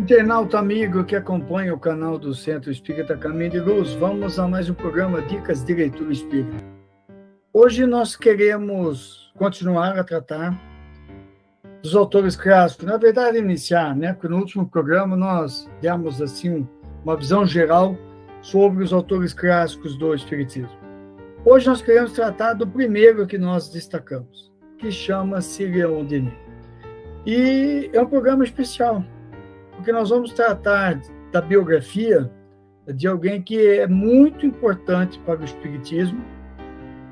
Internauta amigo que acompanha o canal do Centro Espírita Caminho de Luz, vamos a mais um programa Dicas de Leitura Espírita. Hoje nós queremos continuar a tratar dos autores clássicos, na verdade iniciar, porque no último programa nós demos assim uma visão geral sobre os autores clássicos do Espiritismo. Hoje nós queremos tratar do primeiro que nós destacamos, que chama-se Leon Denis. E é um programa especial, porque nós vamos tratar da biografia de alguém que é muito importante para o Espiritismo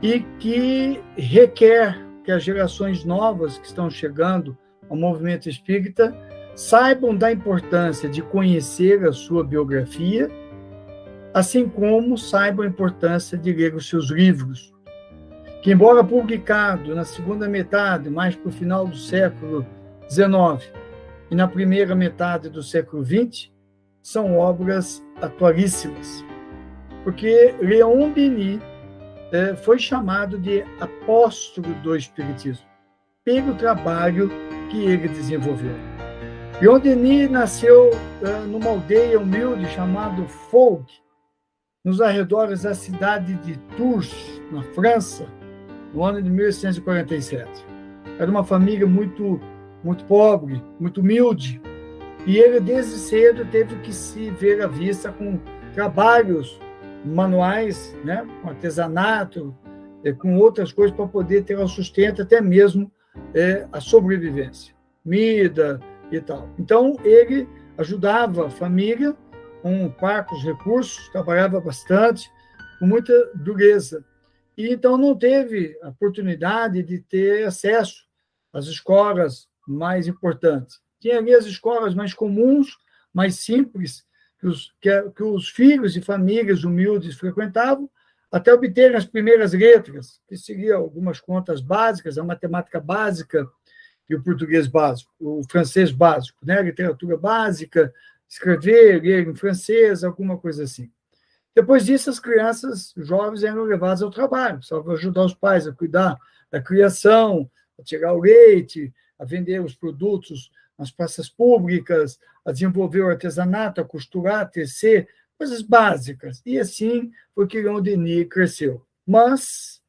e que requer que as gerações novas que estão chegando ao movimento espírita saibam da importância de conhecer a sua biografia, assim como saibam a importância de ler os seus livros, que, embora publicado na segunda metade, mais para o final do século XIX, e na primeira metade do século XX, são obras atualíssimas. Porque Leon Denis foi chamado de apóstolo do Espiritismo, pelo trabalho que ele desenvolveu. Leon Denis nasceu numa aldeia humilde chamada Foug, nos arredores da cidade de Tours, na França, no ano de 1847. Era uma família muito pobre, muito humilde, e ele desde cedo teve que se ver à vista com trabalhos manuais, com artesanato, com outras coisas para poder ter o sustento, até mesmo a sobrevivência, comida e tal. Então, ele ajudava a família com parcos recursos, trabalhava bastante, com muita dureza, e então não teve a oportunidade de ter acesso às escolas mais importantes. Tinha ali as escolas mais comuns, mais simples, que os filhos e famílias humildes frequentavam, até obterem as primeiras letras, que seriam algumas contas básicas, a matemática básica e o português básico, o francês básico, a literatura básica, escrever, ler em francês, alguma coisa assim. Depois disso, as crianças jovens eram levadas ao trabalho, só para ajudar os pais a cuidar da criação, a tirar o leite, a vender os produtos nas praças públicas, a desenvolver o artesanato, a costurar, a tecer, coisas básicas. E assim foi que Leon Denis cresceu. Mas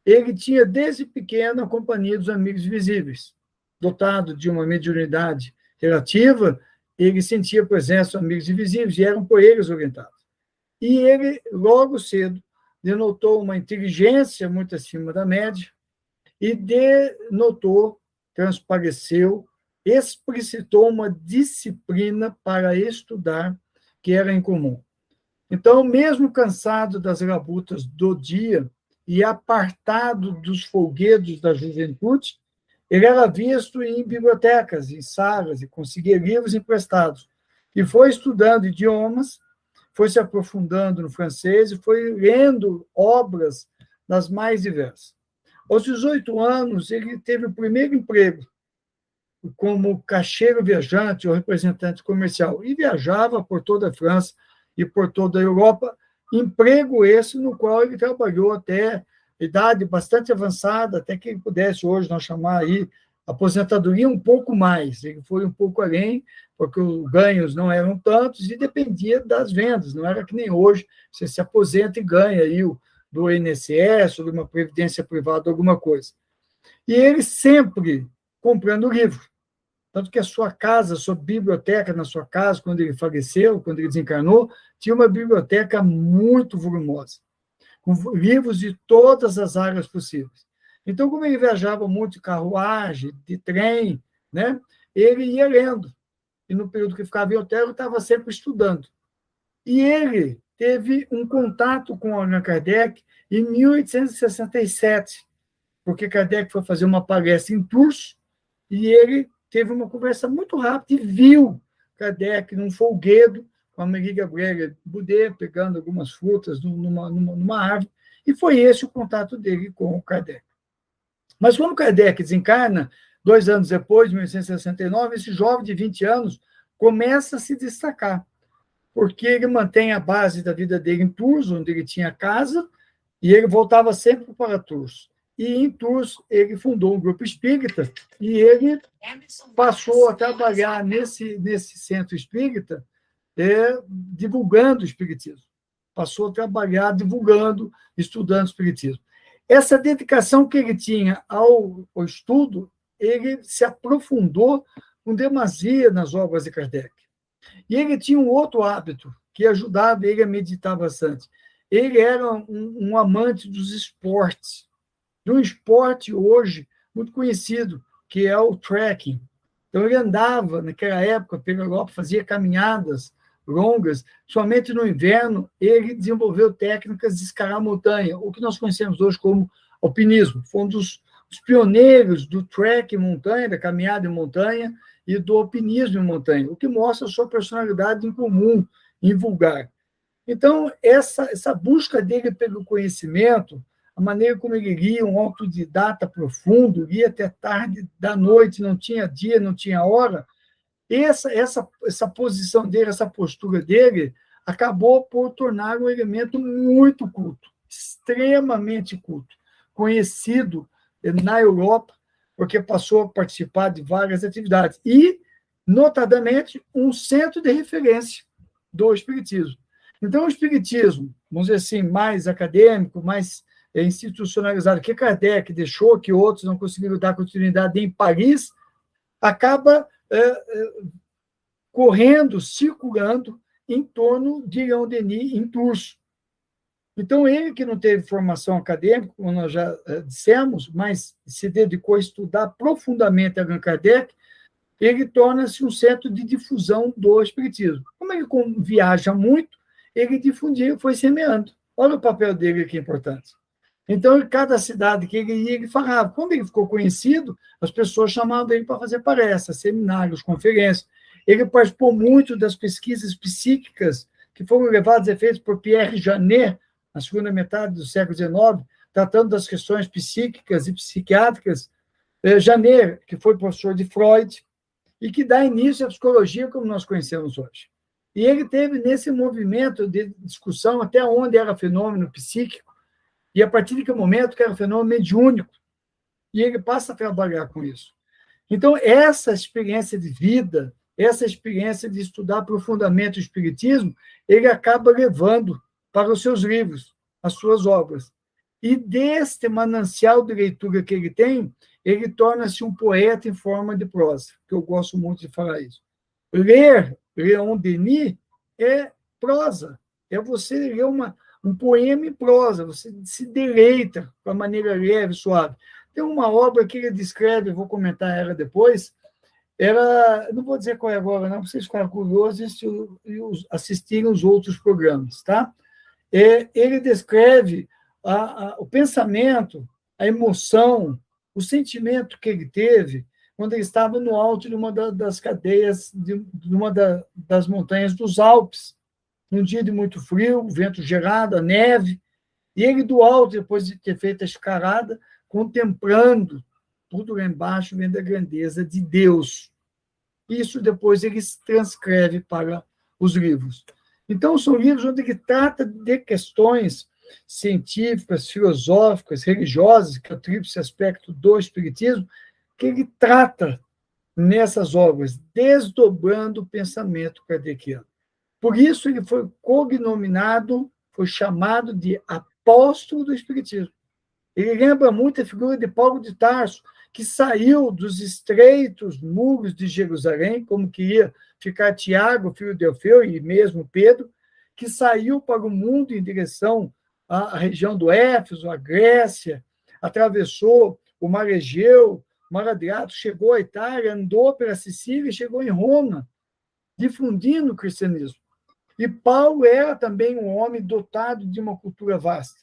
ele tinha, desde pequeno, a companhia dos amigos visíveis. Dotado de uma mediunidade relativa, ele sentia a presença dos amigos invisíveis e eram por eles orientados. E ele, logo cedo, denotou uma inteligência muito acima da média e denotou, transpareceu, explicitou uma disciplina para estudar que era incomum. Então, mesmo cansado das labutas do dia e apartado dos folguedos da juventude, ele era visto em bibliotecas, em salas, e conseguia livros emprestados. E foi estudando idiomas, foi se aprofundando no francês e foi lendo obras das mais diversas. Aos 18 anos, ele teve o primeiro emprego como caixeiro viajante ou representante comercial e viajava por toda a França e por toda a Europa, emprego esse no qual ele trabalhou até idade bastante avançada, até que ele pudesse hoje nós chamar aí aposentadoria um pouco mais. Ele foi um pouco além, porque os ganhos não eram tantos e dependia das vendas, não era que nem hoje, você se aposenta e ganha aí do INSS, ou de uma previdência privada, alguma coisa. E ele sempre comprando livro. Tanto que a sua casa, a sua biblioteca na sua casa, quando ele faleceu, quando ele desencarnou, tinha uma biblioteca muito volumosa, com livros de todas as áreas possíveis. Então, como ele viajava muito de carruagem, de trem, ele ia lendo. E no período que ficava em hotel, ele estava sempre estudando. E ele teve um contato com Allan Kardec em 1867, porque Kardec foi fazer uma palestra em Tours e ele teve uma conversa muito rápida e viu Kardec num folguedo com a Marie Gabrielle Boudet, pegando algumas frutas numa árvore, e foi esse o contato dele com o Kardec. Mas quando Kardec desencarna, 2 anos depois, em 1869, esse jovem de 20 anos começa a se destacar, porque ele mantém a base da vida dele em Tours, onde ele tinha casa, e ele voltava sempre para Tours. e em Tours ele fundou um grupo espírita e ele passou a trabalhar nesse centro espírita divulgando o espiritismo. Passou a trabalhar divulgando, estudando o espiritismo. Essa dedicação que ele tinha ao estudo, ele se aprofundou com demasia nas obras de Kardec. E ele tinha um outro hábito que ajudava ele a meditar bastante. Ele era um amante dos esportes, de um esporte hoje muito conhecido, que é o trekking. Então, ele andava, naquela época, pela Europa, fazia caminhadas longas. Somente no inverno, ele desenvolveu técnicas de escalar a montanha, o que nós conhecemos hoje como alpinismo. Foi um dos pioneiros do trekking em montanha, da caminhada em montanha e do alpinismo em montanha, o que mostra a sua personalidade em comum, em vulgar. Então, essa busca dele pelo conhecimento, a maneira como ele lia, um autodidata profundo, lia até tarde da noite, não tinha dia, não tinha hora, essa posição dele, essa postura dele, acabou por tornar um elemento muito culto, extremamente culto, conhecido na Europa, porque passou a participar de várias atividades, e, notadamente, um centro de referência do espiritismo. Então, o espiritismo, vamos dizer assim, mais acadêmico, mais institucionalizado, que Kardec deixou, que outros não conseguiram dar continuidade em Paris, acaba correndo, circulando em torno de Leon Denis em Tours. Então, ele que não teve formação acadêmica, como nós já dissemos, mas se dedicou a estudar profundamente Allan Kardec, ele torna-se um centro de difusão do espiritismo. Como ele viaja muito, ele difundia, foi semeando. Olha o papel dele que é importante. Então, em cada cidade que ele ia, ele falava. Quando ele ficou conhecido, as pessoas chamavam ele para fazer palestras, seminários, conferências. Ele participou muito das pesquisas psíquicas que foram levadas a efeito por Pierre Janet, na segunda metade do século XIX, tratando das questões psíquicas e psiquiátricas. Janet, que foi professor de Freud, e que dá início à psicologia como nós conhecemos hoje. E ele teve nesse movimento de discussão até onde era fenômeno psíquico, e a partir de que momento que era fenômeno mediúnico, e ele passa a trabalhar com isso. Então, essa experiência de vida, essa experiência de estudar profundamente o espiritismo, ele acaba levando para os seus livros, as suas obras. E deste manancial de leitura que ele torna-se um poeta em forma de prosa, que eu gosto muito de falar isso. Ler Leon Denis é prosa, é você ler um poema em prosa, você se deleita com a maneira leve, suave. Tem uma obra que ele descreve, vou comentar ela depois, não vou dizer qual é agora, não, para vocês ficarem curiosos e assistirem os outros programas, tá? Ele descreve o pensamento, a emoção, o sentimento que ele teve quando ele estava no alto de uma das cadeias, de uma das montanhas dos Alpes, num dia de muito frio, vento gelado, a neve, e ele do alto, depois de ter feito a escalada, contemplando tudo lá embaixo, vendo a grandeza de Deus. Isso depois ele transcreve para os livros. Então, são livros onde ele trata de questões científicas, filosóficas, religiosas, que é o tríplice aspecto do espiritismo, que ele trata nessas obras, desdobrando o pensamento kardeciano. Por isso, ele foi cognominado, foi chamado de apóstolo do espiritismo. Ele lembra muito a figura de Paulo de Tarso, que saiu dos estreitos muros de Jerusalém, como queria ficar Tiago, filho de Alfeu, e mesmo Pedro, que saiu para o mundo em direção à região do Éfeso, à Grécia, atravessou o Mar Egeu, o Mar Adriático, chegou à Itália, andou pela Sicília e chegou em Roma, difundindo o cristianismo. E Paulo era também um homem dotado de uma cultura vasta.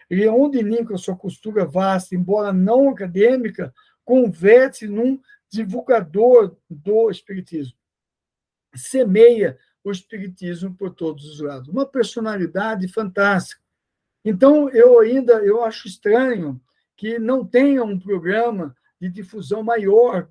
Leon Denis, com a sua cultura vasta, embora não acadêmica, converte-se num divulgador do espiritismo. Semeia o espiritismo por todos os lados. Uma personalidade fantástica. Então, eu acho estranho que não tenha um programa de difusão maior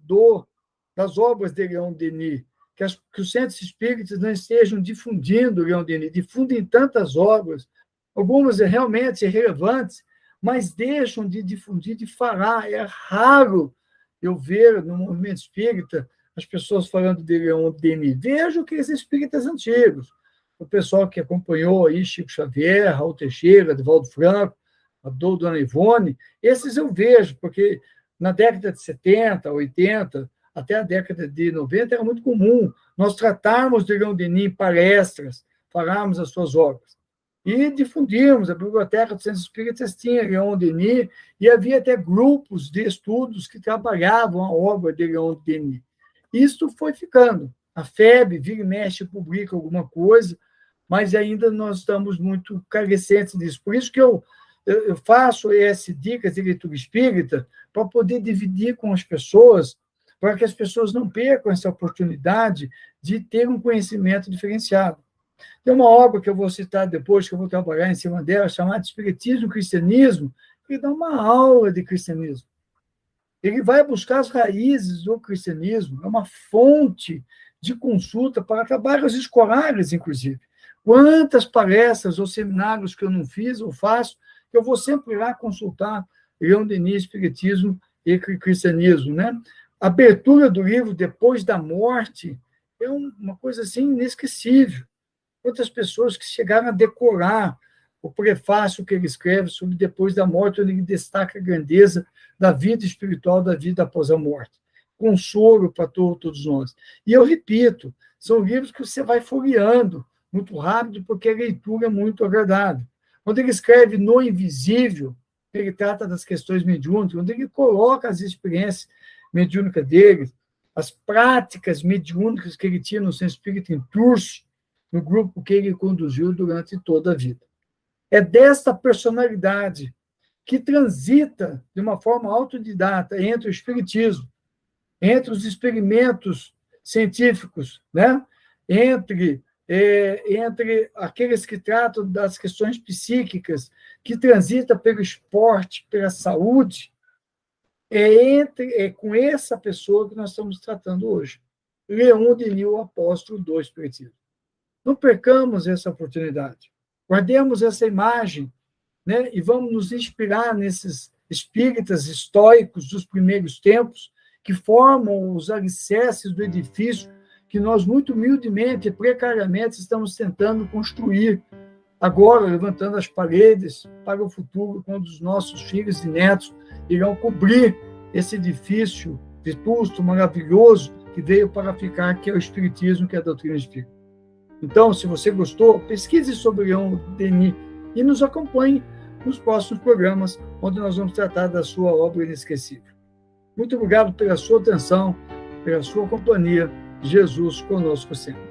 das obras de Leon Denis, que os centros espíritas não estejam difundindo Leon Denis, difundem tantas obras, algumas realmente relevantes, mas deixam de difundir, de falar. É raro eu ver no movimento espírita as pessoas falando de Leon Denis. Vejo aqueles espíritas antigos, o pessoal que acompanhou aí Chico Xavier, Raul Teixeira, Divaldo Franco, a Dona Ivone, esses eu vejo, porque na década de 70, 80, até a década de 90, era muito comum nós tratarmos de Leon Denis em palestras, falarmos as suas obras. E difundimos, a Biblioteca dos Centros Espíritas tinha Leon Denis, e havia até grupos de estudos que trabalhavam a obra de Leon Denis. Isto foi ficando. A FEB, vira e mexe, publica alguma coisa, mas ainda nós estamos muito carecentes disso. Por isso que eu faço esse Dicas de Leitura Espírita, para poder dividir com as pessoas, para que as pessoas não percam essa oportunidade de ter um conhecimento diferenciado. Tem uma obra que eu vou citar depois, que eu vou trabalhar em cima dela, chamada Espiritismo e Cristianismo, que dá uma aula de cristianismo. Ele vai buscar as raízes do cristianismo, é uma fonte de consulta para trabalhos escolares, inclusive. Quantas palestras ou seminários que eu não fiz ou faço, eu vou sempre ir lá consultar Leon Denis, Espiritismo e Cristianismo, né? A abertura do livro Depois da Morte é uma coisa assim inesquecível. Quantas pessoas que chegaram a decorar o prefácio que ele escreve sobre Depois da Morte, onde ele destaca a grandeza da vida espiritual, da vida após a morte. Consolo para todos nós. E eu repito, são livros que você vai folheando muito rápido, porque a leitura é muito agradável. Quando ele escreve No Invisível, ele trata das questões mediúnicas, onde ele coloca as experiências mediúnicas dele, as práticas mediúnicas que ele tinha no Centro Espírita em Turso, no grupo que ele conduziu durante toda a vida. É desta personalidade que transita de uma forma autodidata entre o espiritismo, entre os experimentos científicos, né? entre aqueles que tratam das questões psíquicas, que transita pelo esporte, pela saúde, é com essa pessoa que nós estamos tratando hoje. Leon Denis, o apóstolo do espiritismo. Não percamos essa oportunidade. Guardemos essa imagem, né? E vamos nos inspirar nesses espíritas estoicos dos primeiros tempos, que formam os alicerces do edifício que nós, muito humildemente e precariamente, estamos tentando construir, agora levantando as paredes para o futuro, quando os nossos filhos e netos irão cobrir esse edifício vetusto, maravilhoso, que veio para ficar, que é o Espiritismo, que é a doutrina espírita. Então, se você gostou, pesquise sobre Leon Denis e nos acompanhe nos próximos programas, onde nós vamos tratar da sua obra inesquecível. Muito obrigado pela sua atenção, pela sua companhia. Jesus conosco sempre.